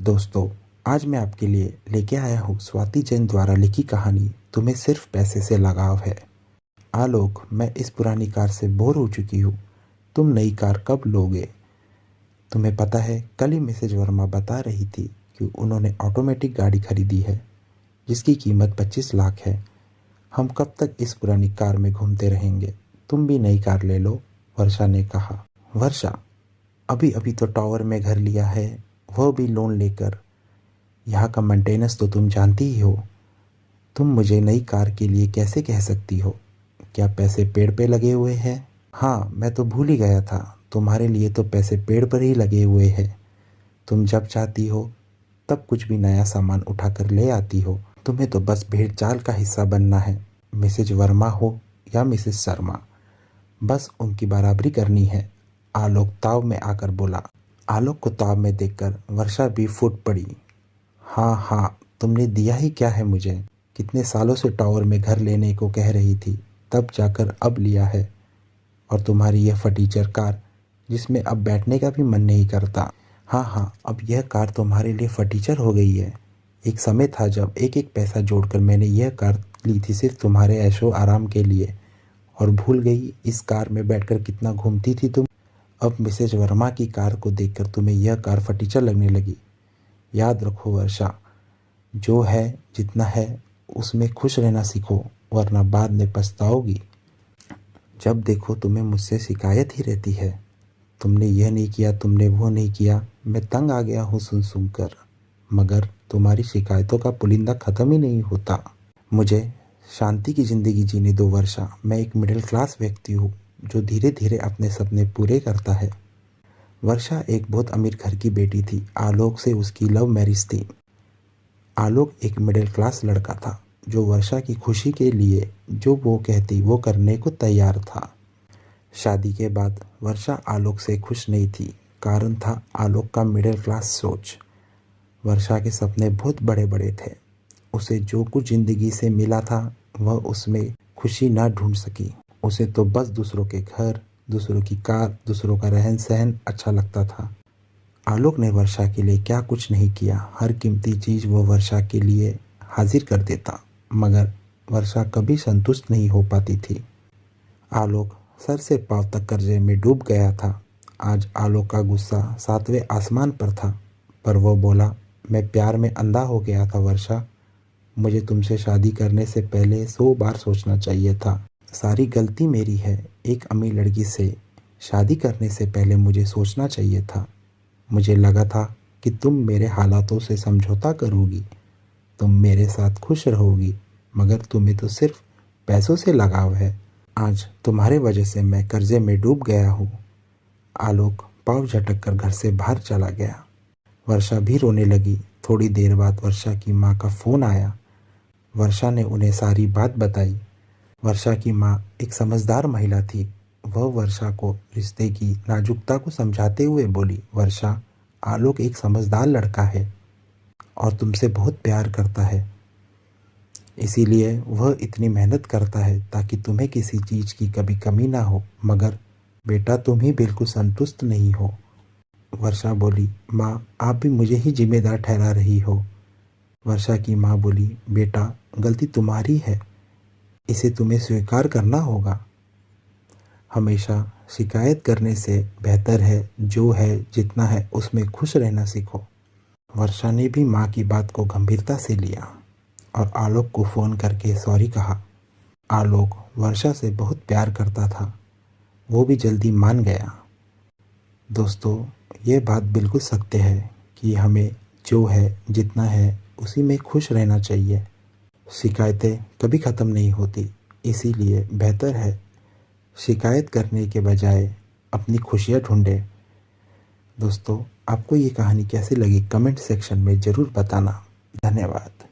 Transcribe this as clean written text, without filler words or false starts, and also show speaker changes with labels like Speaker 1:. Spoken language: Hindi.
Speaker 1: दोस्तों, आज मैं आपके लिए लेके आया हूँ स्वाति जैन द्वारा लिखी कहानी तुम्हें सिर्फ पैसे से लगाव है। आलोक, मैं इस पुरानी कार से बोर हो चुकी हूँ। तुम नई कार कब लोगे? तुम्हें पता है, कल ही मिसेज वर्मा बता रही थी कि उन्होंने ऑटोमेटिक गाड़ी खरीदी है जिसकी कीमत 25 लाख है। हम कब तक इस पुरानी कार में घूमते रहेंगे? तुम भी नई कार ले लो, वर्षा ने कहा। वर्षा, अभी अभी तो टावर में घर लिया है, वह भी लोन लेकर। यहाँ का मेंटेनेंस तो तुम जानती ही हो। तुम मुझे नई कार के लिए कैसे कह सकती हो? क्या पैसे पेड़ पे लगे हुए हैं? हाँ, मैं तो भूल ही गया था। तुम्हारे लिए तो पैसे पेड़ पर ही लगे हुए हैं। तुम जब चाहती हो तब कुछ भी नया सामान उठाकर ले आती हो। तुम्हें तो बस भेड़ चाल का हिस्सा बनना है। मिसेज वर्मा हो या मिसेज शर्मा, बस उनकी बराबरी करनी है। आलोक ताव में आकर बोला। आलोक को ताव में देखकर वर्षा भी फूट पड़ी। हाँ हाँ, तुमने दिया ही क्या है मुझे? कितने सालों से टावर में घर लेने को कह रही थी, तब जाकर अब लिया है। और तुम्हारी यह फटीचर कार जिसमें अब बैठने का भी मन नहीं करता। हाँ हाँ, अब यह कार तुम्हारे लिए फटीचर हो गई है। एक समय था जब एक एक पैसा जोड़कर मैंने यह कार ली थी सिर्फ तुम्हारे ऐशो आराम के लिए। और भूल गई इस कार में बैठकर कितना घूमती थी तुम। अब मिसेज वर्मा की कार को देखकर तुम्हें यह कार फटीचर लगने लगी। याद रखो वर्षा, जो है जितना है उसमें खुश रहना सीखो, वरना बाद में पछताओगी। जब देखो तुम्हें मुझसे शिकायत ही रहती है। तुमने यह नहीं किया, तुमने वो नहीं किया। मैं तंग आ गया हूँ सुन सुनकर। मगर तुम्हारी शिकायतों का पुलिंदा ख़त्म ही नहीं होता। मुझे शांति की ज़िंदगी जीने दो वर्षा। मैं एक मिडिल क्लास व्यक्ति हूँ जो धीरे धीरे अपने सपने पूरे करता है। वर्षा एक बहुत अमीर घर की बेटी थी। आलोक से उसकी लव मैरिज थी। आलोक एक मिडिल क्लास लड़का था जो वर्षा की खुशी के लिए जो वो कहती वो करने को तैयार था। शादी के बाद वर्षा आलोक से खुश नहीं थी। कारण था आलोक का मिडिल क्लास सोच। वर्षा के सपने बहुत बड़े बड़े थे। उसे जो कुछ ज़िंदगी से मिला था वह उसमें खुशी ना ढूंढ सकी। उसे तो बस दूसरों के घर, दूसरों की कार, दूसरों का रहन सहन अच्छा लगता था। आलोक ने वर्षा के लिए क्या कुछ नहीं किया। हर कीमती चीज़ वो वर्षा के लिए हाजिर कर देता, मगर वर्षा कभी संतुष्ट नहीं हो पाती थी। आलोक सर से पांव तक कर्जे में डूब गया था। आज आलोक का गुस्सा 7वें आसमान पर था, पर वो बोला, मैं प्यार में अंधा हो गया था वर्षा। मुझे तुमसे शादी करने से पहले 100 बार सोचना चाहिए था। सारी गलती मेरी है। एक अमीर लड़की से शादी करने से पहले मुझे सोचना चाहिए था। मुझे लगा था कि तुम मेरे हालातों से समझौता करोगी, तुम मेरे साथ खुश रहोगी, मगर तुम्हें तो सिर्फ पैसों से लगाव है। आज तुम्हारे वजह से मैं कर्जे में डूब गया हूँ। आलोक पाँव झटक कर घर से बाहर चला गया। वर्षा भी रोने लगी। थोड़ी देर बाद वर्षा की माँ का फ़ोन आया। वर्षा ने उन्हें सारी बात बताई। वर्षा की माँ एक समझदार महिला थी। वह वर्षा को रिश्ते की नाजुकता को समझाते हुए बोली, वर्षा, आलोक एक समझदार लड़का है और तुमसे बहुत प्यार करता है। इसीलिए वह इतनी मेहनत करता है ताकि तुम्हें किसी चीज़ की कभी कमी ना हो। मगर बेटा, तुम ही बिल्कुल संतुष्ट नहीं हो। वर्षा बोली, माँ, आप भी मुझे ही जिम्मेदार ठहरा रही हो। वर्षा की माँ बोली, बेटा, गलती तुम्हारी है, इसे तुम्हें स्वीकार करना होगा। हमेशा शिकायत करने से बेहतर है जो है जितना है उसमें खुश रहना सीखो। वर्षा ने भी माँ की बात को गंभीरता से लिया और आलोक को फ़ोन करके सॉरी कहा। आलोक वर्षा से बहुत प्यार करता था, वो भी जल्दी मान गया। दोस्तों, ये बात बिल्कुल सत्य है कि हमें जो है जितना है उसी में खुश रहना चाहिए। शिकायतें कभी ख़त्म नहीं होती, इसीलिए बेहतर है शिकायत करने के बजाय अपनी खुशियाँ ढूंढें। दोस्तों, आपको ये कहानी कैसी लगी कमेंट सेक्शन में ज़रूर बताना। धन्यवाद।